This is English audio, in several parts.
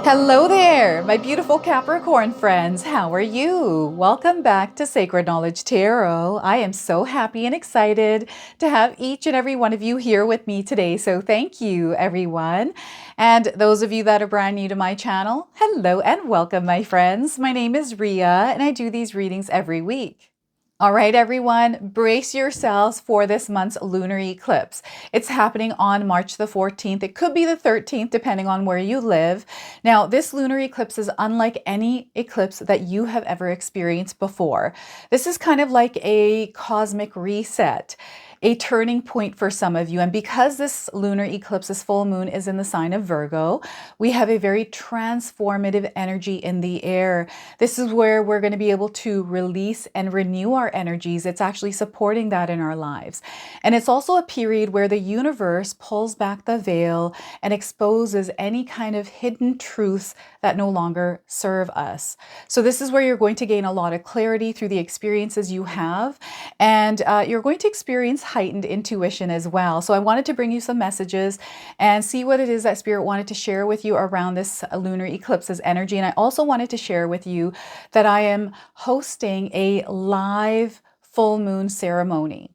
Hello there, my beautiful Capricorn friends. How are you? Welcome back to Sacred Knowledge Tarot. I am so happy and excited to have each and every one of you here with me today. So thank you, everyone. And those of you that are brand new to my channel, hello and welcome, my friends. My name is Ria, and I do these readings every week. All right, everyone, brace yourselves for this month's lunar eclipse. It's happening on March the 14th. It could be the 13th, depending on where you live. Now, this lunar eclipse is unlike any eclipse that you have ever experienced before. This is kind of like a cosmic reset, a turning point for some of you. And because this lunar eclipse, this full moon, is in the sign of Virgo, we have a very transformative energy in the air. This is where we're going to be able to release and renew our energies. It's actually supporting that in our lives. And it's also a period where the universe pulls back the veil and exposes any kind of hidden truths that no longer serve us. So this is where you're going to gain a lot of clarity through the experiences you have, and you're going to experience heightened intuition as well. So I wanted to bring you some messages and see what it is that Spirit wanted to share with you around this lunar eclipse's energy. And I also wanted to share with you that I am hosting a live full moon ceremony.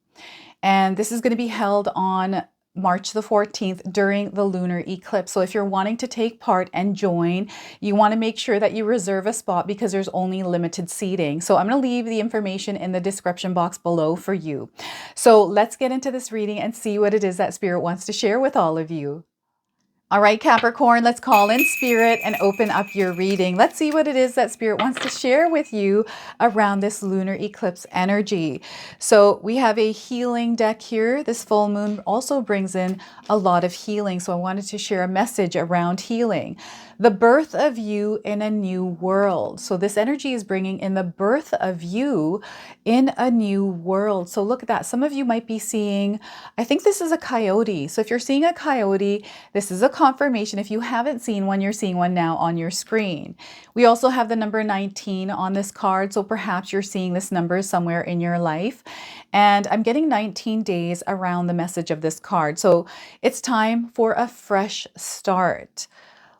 And this is going to be held on March the 14th during the lunar eclipse. So if you're wanting to take part and join, you want to make sure that you reserve a spot because there's only limited seating. So I'm going to leave the information in the description box below for you. So let's get into this reading and see what it is that Spirit wants to share with all of you. All right, Capricorn, let's call in Spirit and open up your reading. Let's see what it is that Spirit wants to share with you around this lunar eclipse energy. So we have a healing deck here. This full moon also brings in a lot of healing. So I wanted to share a message around healing. The birth of you in a new world. So this energy is bringing in the birth of you in a new world. So look at that. Some of you might be seeing, I think this is a coyote. So if you're seeing a coyote, this is a confirmation. If you haven't seen one, you're seeing one now on your screen. We also have the number 19 on this card. So perhaps you're seeing this number somewhere in your life. And I'm getting 19 days around the message of this card. So it's time for a fresh start.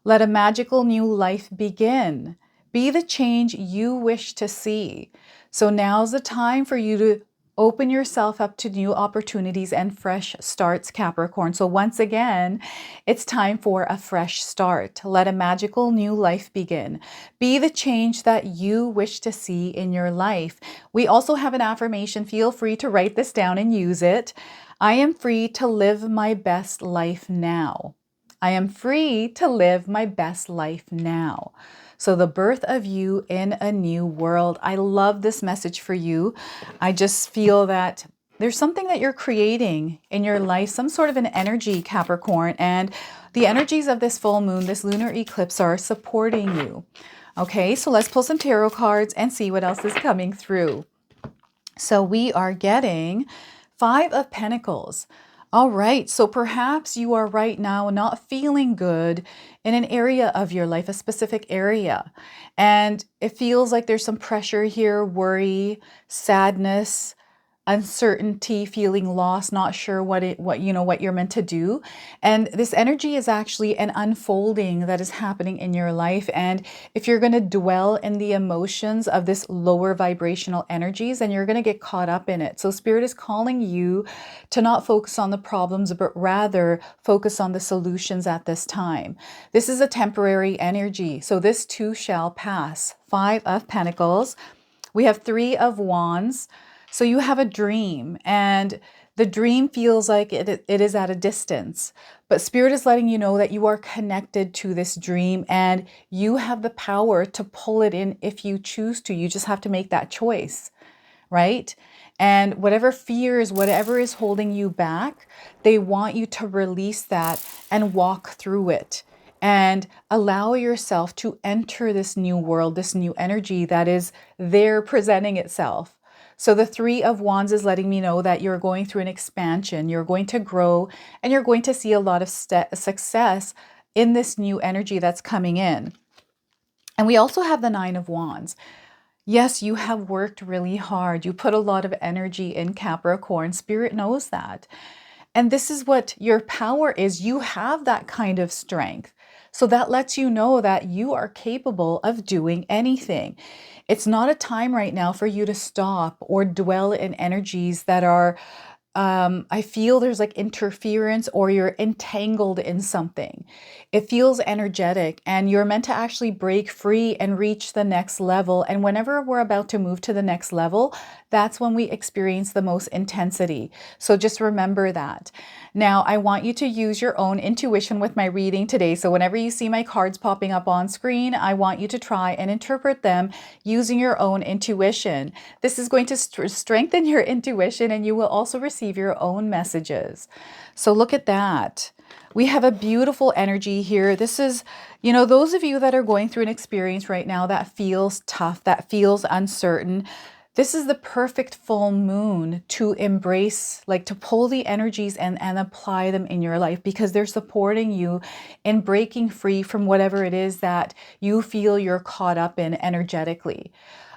Let a magical new life begin. Be the change you wish to see. So now's the time for you to open yourself up to new opportunities and fresh starts, Capricorn. So once again, it's time for a fresh start. Let a magical new life begin. Be the change that you wish to see in your life. We also have an affirmation. Feel free to write this down and use it. I am free to live my best life now. I am free to live my best life now. So the birth of you in a new world. I love this message for you. I just feel that there's something that you're creating in your life, some sort of an energy, Capricorn, and the energies of this full moon, this lunar eclipse, are supporting you. Okay, so let's pull some tarot cards and see what else is coming through. So we are getting 5 of Pentacles. All right, so perhaps you are right now not feeling good in an area of your life, a specific area. And it feels like there's some pressure here, worry, sadness, uncertainty, feeling lost, not sure what you're meant to do. And this energy is actually an unfolding that is happening in your life. And if you're going to dwell in the emotions of this lower vibrational energies, then you're going to get caught up in it. So Spirit is calling you to not focus on the problems, but rather focus on the solutions at this time. This is a temporary energy. So this too shall pass. 5 of Pentacles. We have 3 of Wands. So you have a dream, and the dream feels like it is at a distance, but Spirit is letting you know that you are connected to this dream and you have the power to pull it in if you choose to. You just have to make that choice, right? And whatever fears, whatever is holding you back, they want you to release that and walk through it and allow yourself to enter this new world, this new energy that is there presenting itself. So the 3 of Wands is letting me know that you're going through an expansion, you're going to grow, and you're going to see a lot of success in this new energy that's coming in. And we also have the 9 of Wands. Yes, you have worked really hard. You put a lot of energy in, Capricorn. Spirit knows that. And this is what your power is. You have that kind of strength. So that lets you know that you are capable of doing anything. It's not a time right now for you to stop or dwell in energies that are I feel there's like interference or you're entangled in something. It feels energetic and you're meant to actually break free and reach the next level. And whenever we're about to move to the next level, that's when we experience the most intensity. So just remember that. Now, I want you to use your own intuition with my reading today. So whenever you see my cards popping up on screen, I want you to try and interpret them using your own intuition. This is going to strengthen your intuition and you will also receive your own messages. So look at that. We have a beautiful energy here. This is, those of you that are going through an experience right now that feels tough, that feels uncertain, this is the perfect full moon to embrace, like to pull the energies and apply them in your life because they're supporting you in breaking free from whatever it is that you feel you're caught up in energetically.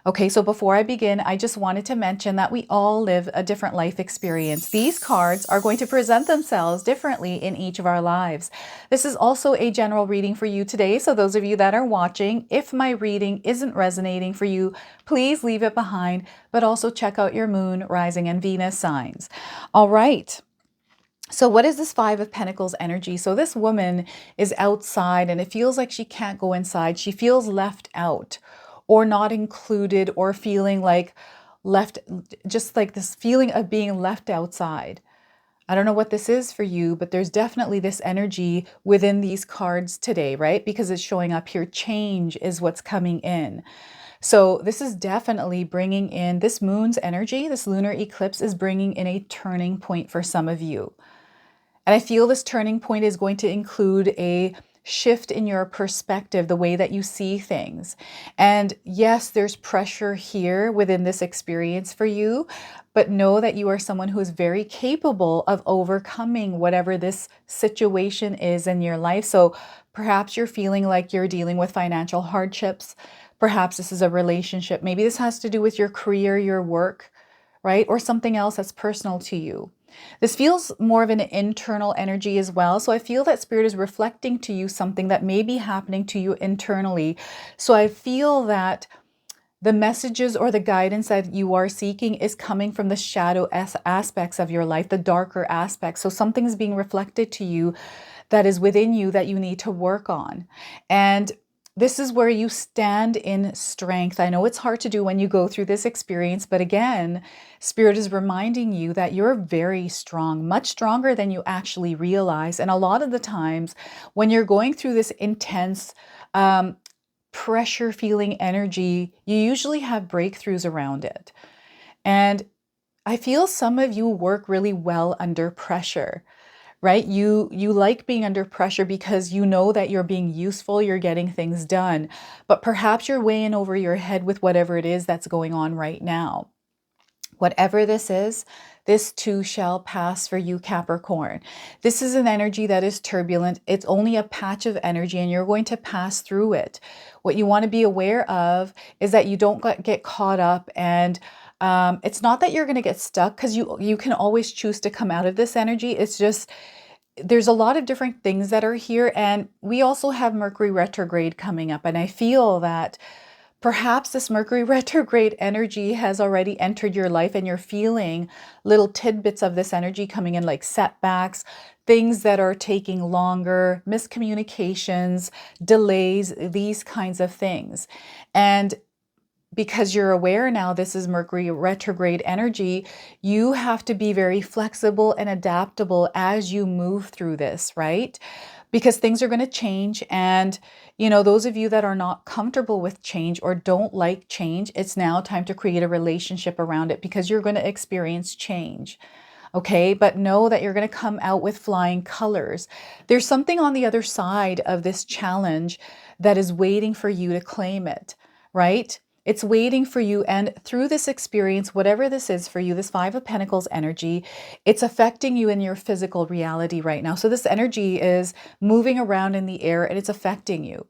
Okay, so before I begin, I just wanted to mention that we all live a different life experience. These cards are going to present themselves differently in each of our lives. This is also a general reading for you today. So those of you that are watching, if my reading isn't resonating for you, please leave it behind, but also check out your moon, rising, and Venus signs. All right. So what is this Five of Pentacles energy? So this woman is outside and it feels like she can't go inside. She feels left out or not included or feeling like left, just like this feeling of being left outside. I don't know what this is for you, but there's definitely this energy within these cards today, right? Because it's showing up here. Change is what's coming in. So this is definitely bringing in this moon's energy. This lunar eclipse is bringing in a turning point for some of you. And I feel this turning point is going to include a shift in your perspective, the way that you see things. And yes, there's pressure here within this experience for you, but know that you are someone who is very capable of overcoming whatever this situation is in your life. So perhaps you're feeling like you're dealing with financial hardships. Perhaps this is a relationship. Maybe this has to do with your career, your work, right? Or something else that's personal to you. This feels more of an internal energy as well. So I feel that Spirit is reflecting to you something that may be happening to you internally. So I feel that the messages or the guidance that you are seeking is coming from the shadow aspects of your life, the darker aspects. So something's being reflected to you that is within you that you need to work on. And this is where you stand in strength. I know it's hard to do when you go through this experience, but again, Spirit is reminding you that you're very strong, much stronger than you actually realize. And a lot of the times when you're going through this intense pressure feeling energy, you usually have breakthroughs around it. And I feel some of you work really well under pressure. Right? You like being under pressure because you know that you're being useful, you're getting things done, but perhaps you're way in over your head with whatever it is that's going on right now. Whatever this is, this too shall pass for you, Capricorn. This is an energy that is turbulent. It's only a patch of energy and you're going to pass through it. What you want to be aware of is that you don't get caught up and it's not that you're going to get stuck because you can always choose to come out of this energy. It's just there's a lot of different things that are here. And we also have Mercury retrograde coming up. And I feel that perhaps this Mercury retrograde energy has already entered your life and you're feeling little tidbits of this energy coming in, like setbacks, things that are taking longer, miscommunications, delays, these kinds of things. And because you're aware now this is Mercury retrograde energy, you have to be very flexible and adaptable as you move through this, right? Because things are going to change. And, those of you that are not comfortable with change or don't like change, it's now time to create a relationship around it because you're going to experience change. Okay, but know that you're going to come out with flying colors. There's something on the other side of this challenge that is waiting for you to claim it, right? It's waiting for you. And through this experience, whatever this is for you, this Five of Pentacles energy, it's affecting you in your physical reality right now. So this energy is moving around in the air and it's affecting you.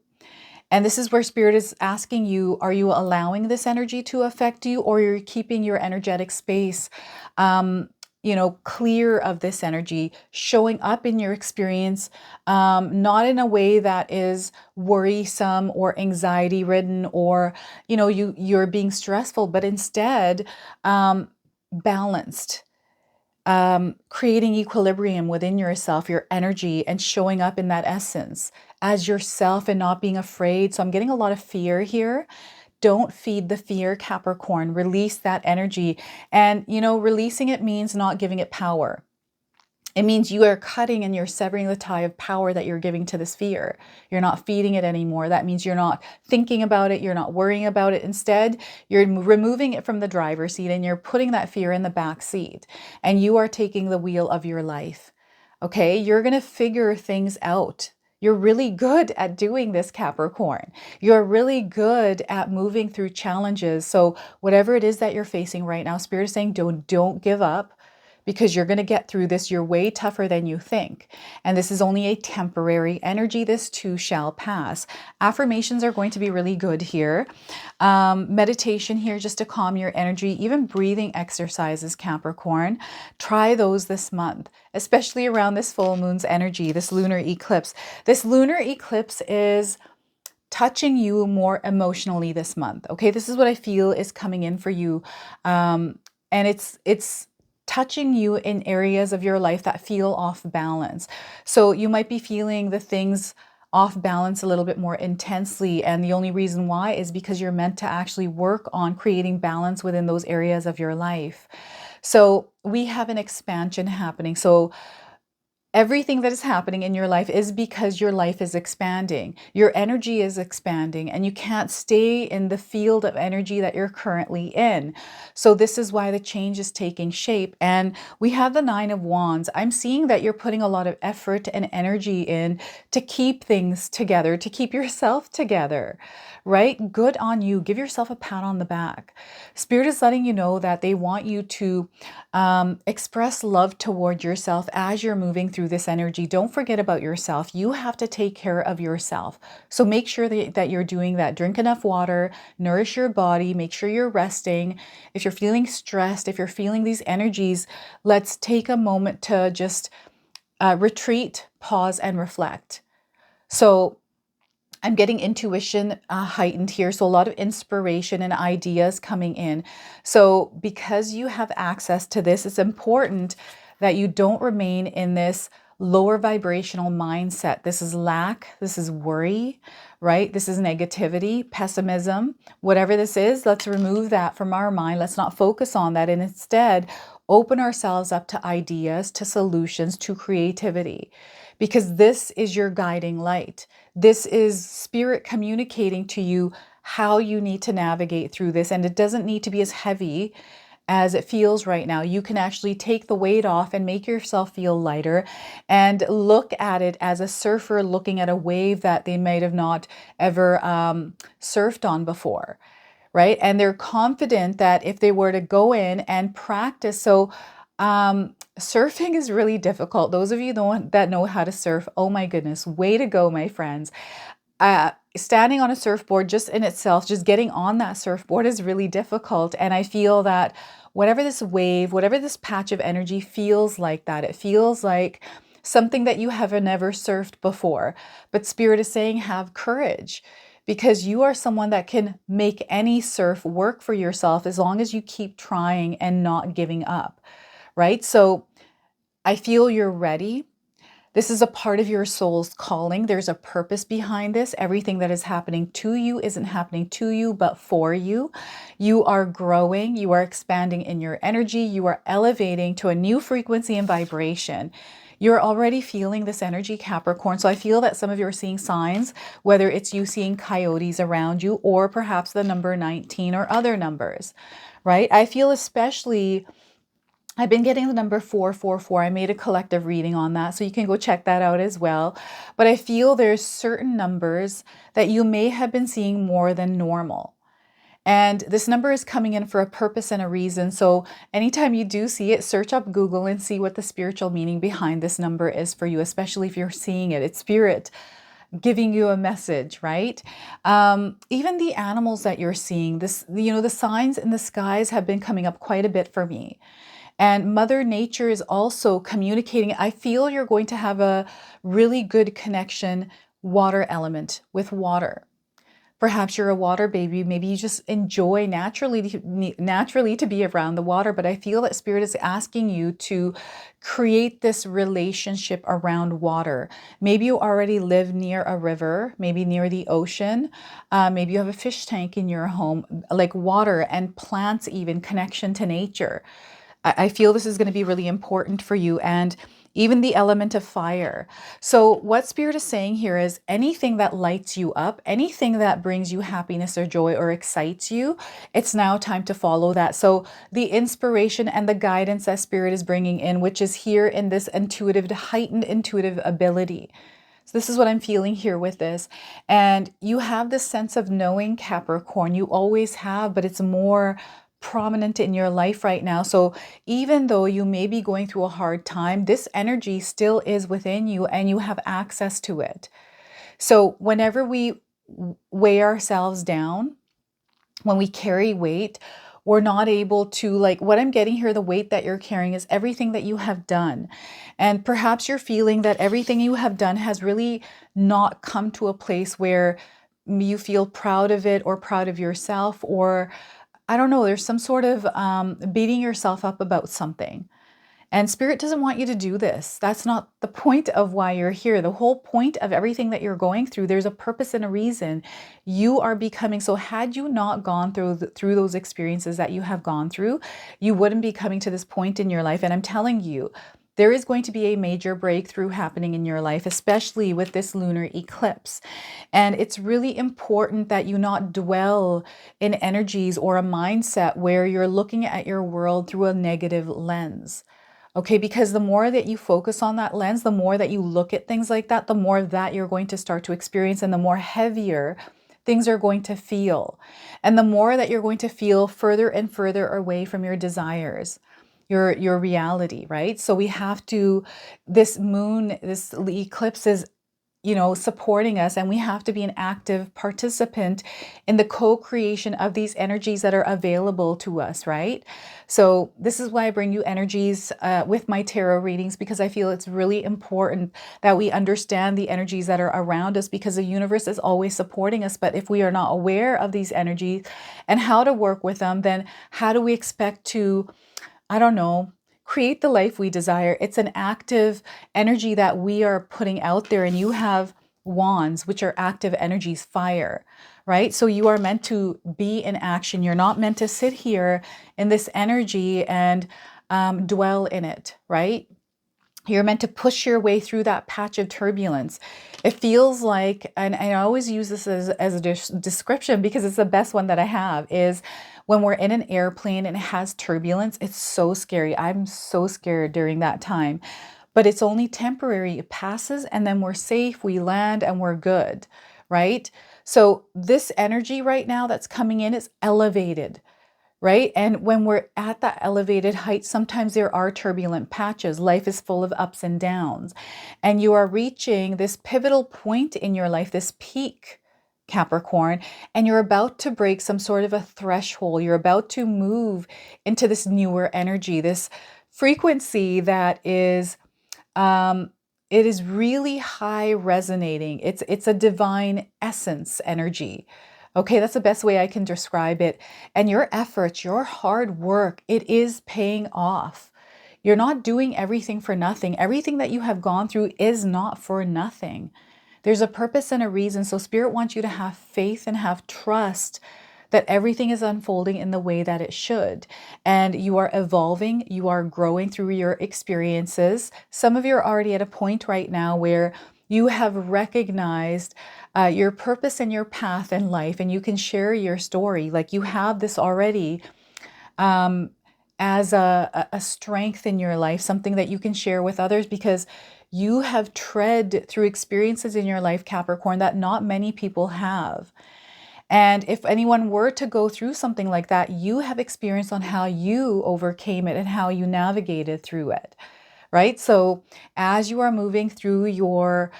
And this is where Spirit is asking you, are you allowing this energy to affect you or you're keeping your energetic space clear of this energy, showing up in your experience, not in a way that is worrisome or anxiety ridden, or, you're being stressful, but instead, balanced, creating equilibrium within yourself, your energy, and showing up in that essence as yourself and not being afraid. So I'm getting a lot of fear here. Don't feed the fear, Capricorn. Release that energy. And, releasing it means not giving it power. It means you are cutting and you're severing the tie of power that you're giving to this fear. You're not feeding it anymore. That means you're not thinking about it. You're not worrying about it. Instead, you're removing it from the driver's seat and you're putting that fear in the back seat. And you are taking the wheel of your life. Okay? You're going to figure things out. You're really good at doing this, Capricorn. You're really good at moving through challenges. So whatever it is that you're facing right now, Spirit is saying don't give up, because you're going to get through this. You're way tougher than you think. And this is only a temporary energy. This too shall pass. Affirmations are going to be really good here. Meditation here just to calm your energy. Even breathing exercises, Capricorn. Try those this month, especially around this full moon's energy, this lunar eclipse. This lunar eclipse is touching you more emotionally this month. Okay, this is what I feel is coming in for you. And it's touching you in areas of your life that feel off balance. So you might be feeling the things off balance a little bit more intensely. And the only reason why is because you're meant to actually work on creating balance within those areas of your life. So we have an expansion happening. So everything that is happening in your life is because your life is expanding. Your energy is expanding, and you can't stay in the field of energy that you're currently in. So this is why the change is taking shape. And we have the Nine of Wands. I'm seeing that you're putting a lot of effort and energy in to keep things together, to keep yourself together, right? Good on you. Give yourself a pat on the back. Spirit is letting you know that they want you to express love toward yourself as you're moving through this energy. Don't forget about yourself. You have to take care of yourself. So make sure that you're doing that. Drink enough water, nourish your body, make sure you're resting. If you're feeling stressed, if you're feeling these energies, let's take a moment to just retreat, pause, and reflect. So I'm getting intuition heightened here. So a lot of inspiration and ideas coming in. So because you have access to this, it's important that you don't remain in this lower vibrational mindset. This is lack, this is worry, right? This is negativity, pessimism, whatever this is, let's remove that from our mind. Let's not focus on that. And instead, open ourselves up to ideas, to solutions, to creativity, because this is your guiding light. This is spirit communicating to you how you need to navigate through this. And it doesn't need to be as heavy as it feels right now. You can actually take the weight off and make yourself feel lighter, and look at it as a surfer looking at a wave that they might have not ever surfed on before, right? And they're confident that if they were to go in and practice, so surfing is really difficult. Those of you that know how to surf, oh my goodness, way to go, my friends. Standing on a surfboard just in itself, just getting on that surfboard is really difficult. And I feel that whatever this wave, whatever this patch of energy feels like that, it feels like something that you have never surfed before. But Spirit is saying, have courage, because you are someone that can make any surf work for yourself as long as you keep trying and not giving up, right? So I feel you're ready. This is a part of your soul's calling. There's a purpose behind this. Everything that is happening to you isn't happening to you, but for you. You are growing. You are expanding in your energy. You are elevating to a new frequency and vibration. You're already feeling this energy, Capricorn. So I feel that some of you are seeing signs, whether it's you seeing coyotes around you or perhaps the number 19 or other numbers, right? I feel especially, I've been getting the number 444. I made a collective reading on that, so you can go check that out as well. But I feel there's certain numbers that you may have been seeing more than normal. And this number is coming in for a purpose and a reason. So anytime you do see it, search up Google and see what the spiritual meaning behind this number is for you, especially if you're seeing it. It's spirit giving you a message, right? Even the animals that you're seeing, this, the signs in the skies have been coming up quite a bit for me. And Mother Nature is also communicating. I feel you're going to have a really good connection, water element, with water. Perhaps you're a water baby. Maybe you just enjoy naturally to be around the water. But I feel that Spirit is asking you to create this relationship around water. Maybe you already live near a river, maybe near the ocean. Maybe you have a fish tank in your home, like water and plants, even connection to nature. I feel this is going to be really important for you, and even the element of fire. So what Spirit is saying here is anything that lights you up, anything that brings you happiness or joy or excites you, it's now time to follow that. So the inspiration and the guidance that Spirit is bringing in, which is here in this intuitive, heightened intuitive ability. So this is what I'm feeling here with this. And you have this sense of knowing, Capricorn. You always have, but it's more prominent in your life right now. So even though you may be going through a hard time, this energy still is within you and you have access to it. So whenever we weigh ourselves down, when we carry weight, we're not able to, like, what I'm getting here, the weight that you're carrying is everything that you have done. And perhaps you're feeling that everything you have done has really not come to a place where you feel proud of it or proud of yourself, or I don't know, there's some sort of beating yourself up about something. And Spirit doesn't want you to do this. That's not the point of why you're here. The whole point of everything that you're going through, there's a purpose and a reason. You are becoming, so had you not gone through those experiences that you have gone through, you wouldn't be coming to this point in your life. And I'm telling you, there is going to be a major breakthrough happening in your life, especially with this lunar eclipse. And it's really important that you not dwell in energies or a mindset where you're looking at your world through a negative lens. Okay, because the more that you focus on that lens, the more that you look at things like that, the more that you're going to start to experience, and the more heavier things are going to feel. And the more that you're going to feel further and further away from your desires, your reality, right? So we have to, this moon, this eclipse is, supporting us, and we have to be an active participant in the co-creation of these energies that are available to us, right? So this is why I bring you energies with my tarot readings, because I feel it's really important that we understand the energies that are around us, because the universe is always supporting us. But if we are not aware of these energies and how to work with them, then how do we expect to, I don't know, create the life we desire? It's an active energy that we are putting out there, and you have wands, which are active energies, fire, right? So you are meant to be in action. You're not meant to sit here in this energy and dwell in it, right? You're meant to push your way through that patch of turbulence. It feels like, and I always use this as a description because it's the best one that I have, is when we're in an airplane and it has turbulence, it's so scary. I'm so scared during that time, but it's only temporary. It passes and then we're safe, we land and we're good, right? So this energy right now that's coming in is elevated, right? And when we're at that elevated height, sometimes there are turbulent patches. Life is full of ups and downs. And you are reaching this pivotal point in your life, this peak, Capricorn, and you're about to break some sort of a threshold. You're about to move into this newer energy, this frequency that is, it is really high resonating. It's a divine essence energy. Okay, that's the best way I can describe it. And your efforts, your hard work, it is paying off. You're not doing everything for nothing. Everything that you have gone through is not for nothing. There's a purpose and a reason. So Spirit wants you to have faith and have trust that everything is unfolding in the way that it should. And you are evolving, you are growing through your experiences. Some of you are already at a point right now where you have recognized your purpose and your path in life, and you can share your story. Like you have this already as a strength in your life, something that you can share with others, because you have tread through experiences in your life, Capricorn, that not many people have. And if anyone were to go through something like that, you have experience on how you overcame it and how you navigated through it. Right? So as you are moving through your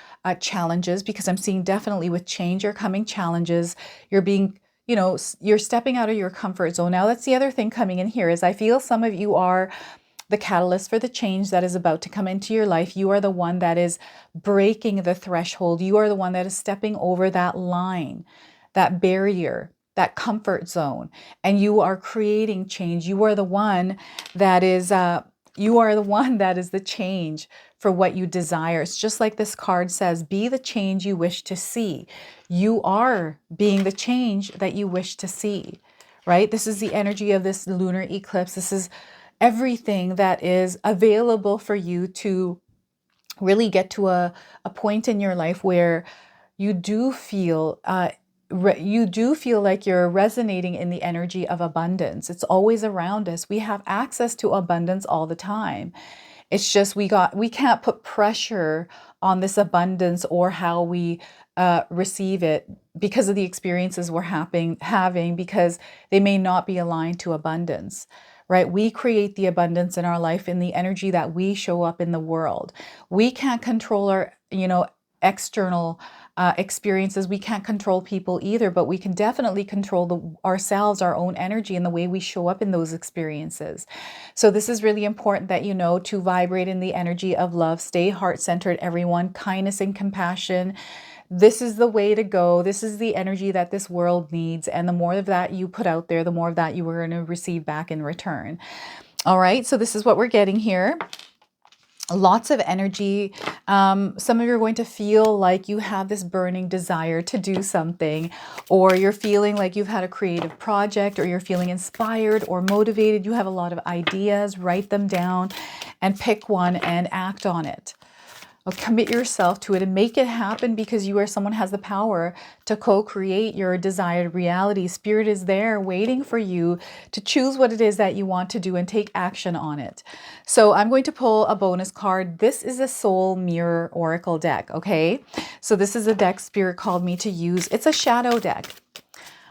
challenges, because I'm seeing definitely with change are coming challenges, you're being, you're stepping out of your comfort zone. Now, that's the other thing coming in here is I feel some of you are the catalyst for the change that is about to come into your life. You are the one that is breaking the threshold. You are the one that is stepping over that line, that barrier, that comfort zone, and you are creating change. You are the one that is the change for what you desire. It's just like this card says, be the change you wish to see. You are being the change that you wish to see, right? This is the energy of this lunar eclipse. This is everything that is available for you to really get to a point in your life where you do feel like you're resonating in the energy of abundance. It's always around us. We have access to abundance all the time. It's just we can't put pressure on this abundance or how we receive it because of the experiences we're having, because they may not be aligned to abundance, right? We create the abundance in our life in the energy that we show up in the world. We can't control our, external experiences. We can't control people either, but we can definitely control ourselves, our own energy, and the way we show up in those experiences. So this is really important that you know to vibrate in the energy of love. Stay heart-centered, everyone. Kindness and compassion. This is the way to go. This is the energy that this world needs. And the more of that you put out there, the more of that you are going to receive back in return. All right. So this is what we're getting here. Lots of energy. Some of you are going to feel like you have this burning desire to do something, or you're feeling like you've had a creative project, or you're feeling inspired or motivated. You have a lot of ideas. Write them down and pick one and act on it. Or commit yourself to it and make it happen, because you are someone who has the power to co-create your desired reality. Spirit is there waiting for you to choose what it is that you want to do and take action on it. So I'm going to pull a bonus card. This is a Soul Mirror Oracle deck, okay? So this is a deck Spirit called me to use. It's a shadow deck.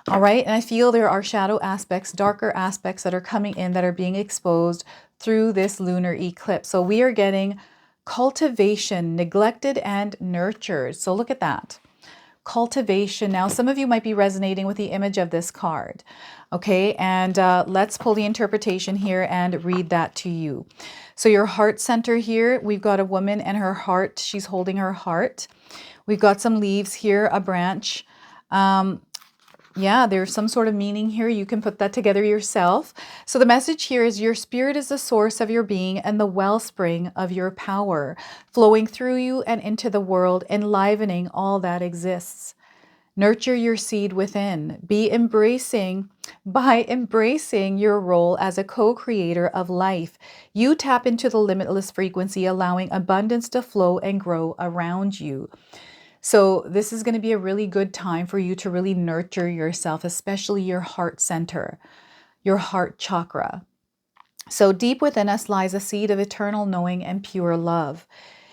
All right, and I feel there are shadow aspects, darker aspects that are coming in that are being exposed through this lunar eclipse. So we are getting cultivation, neglected and nurtured. So look at that. Cultivation. Now, some of you might be resonating with the image of this card. Okay, and let's pull the interpretation here and read that to you. So your heart center here, we've got a woman and her heart. She's holding her heart. We've got some leaves here, a branch. Yeah, there's some sort of meaning here. You can put that together yourself. So the message here is your spirit is the source of your being and the wellspring of your power, flowing through you and into the world, enlivening all that exists. Nurture your seed within. By embracing your role as a co-creator of life, you tap into the limitless frequency, allowing abundance to flow and grow around you. So this is going to be a really good time for you to really nurture yourself, especially your heart center, your heart chakra. So deep within us lies a seed of eternal knowing and pure love.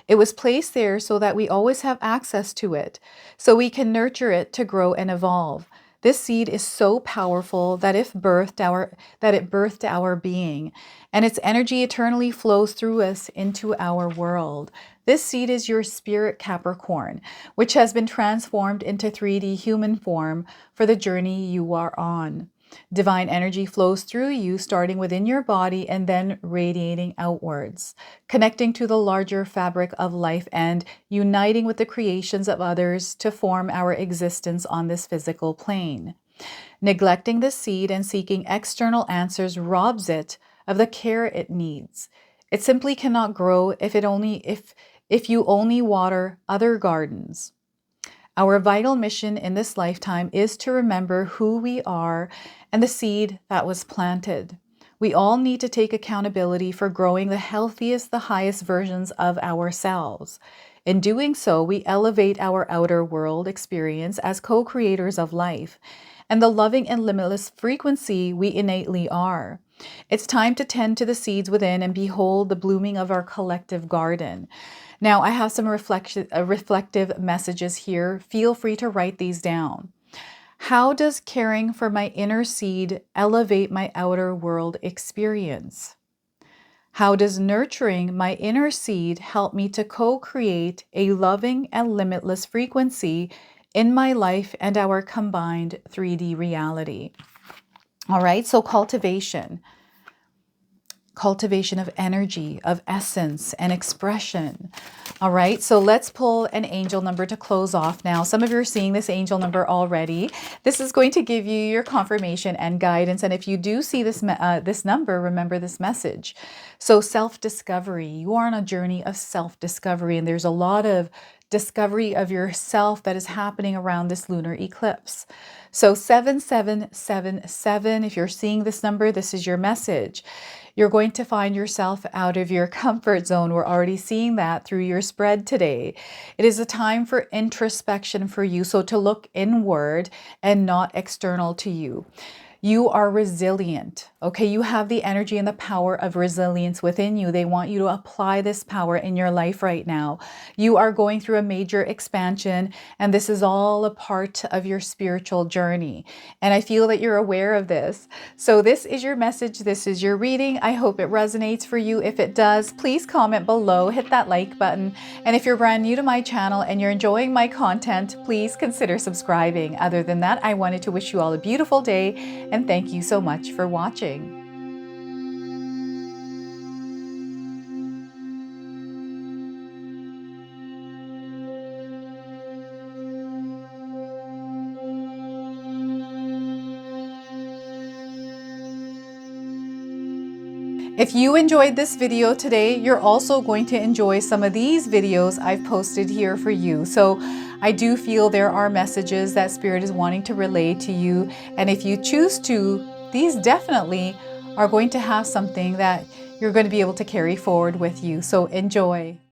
It was placed there so that we always have access to it, so we can nurture it to grow and evolve. This seed is so powerful that it birthed our being, and its energy eternally flows through us into our world. This seed is your spirit, Capricorn, which has been transformed into 3D human form for the journey you are on. Divine energy flows through you, starting within your body and then radiating outwards, connecting to the larger fabric of life and uniting with the creations of others to form our existence on this physical plane. Neglecting the seed and seeking external answers robs it of the care it needs. It simply cannot grow if you only water other gardens. Our vital mission in this lifetime is to remember who we are and the seed that was planted. We all need to take accountability for growing the healthiest, the highest versions of ourselves. In doing so, we elevate our outer world experience as co-creators of life and the loving and limitless frequency we innately are. It's time to tend to the seeds within and behold the blooming of our collective garden. Now, I have some reflective messages here. Feel free to write these down. How does caring for my inner seed elevate my outer world experience? How does nurturing my inner seed help me to co-create a loving and limitless frequency in my life and our combined 3D reality? All right, so cultivation. cultivation of energy, of essence and expression. All right, so let's pull an angel number to close off now. Some of you are seeing this angel number already. This is going to give you your confirmation and guidance. And if you do see this, this number, remember this message. So self-discovery, you are on a journey of self-discovery, and there's a lot of discovery of yourself that is happening around this lunar eclipse. So 7777, if you're seeing this number, this is your message. You're going to find yourself out of your comfort zone. We're already seeing that through your spread today. It is a time for introspection for you, so to look inward and not external to you. You are resilient, okay? You have the energy and the power of resilience within you. They want you to apply this power in your life right now. You are going through a major expansion, and this is all a part of your spiritual journey. And I feel that you're aware of this. So this is your message. This is your reading. I hope it resonates for you. If it does, please comment below, hit that like button. And if you're brand new to my channel and you're enjoying my content, please consider subscribing. Other than that, I wanted to wish you all a beautiful day, and thank you so much for watching. If you enjoyed this video today, you're also going to enjoy some of these videos I've posted here for you. So I do feel there are messages that Spirit is wanting to relay to you. And if you choose to, these definitely are going to have something that you're going to be able to carry forward with you. So enjoy.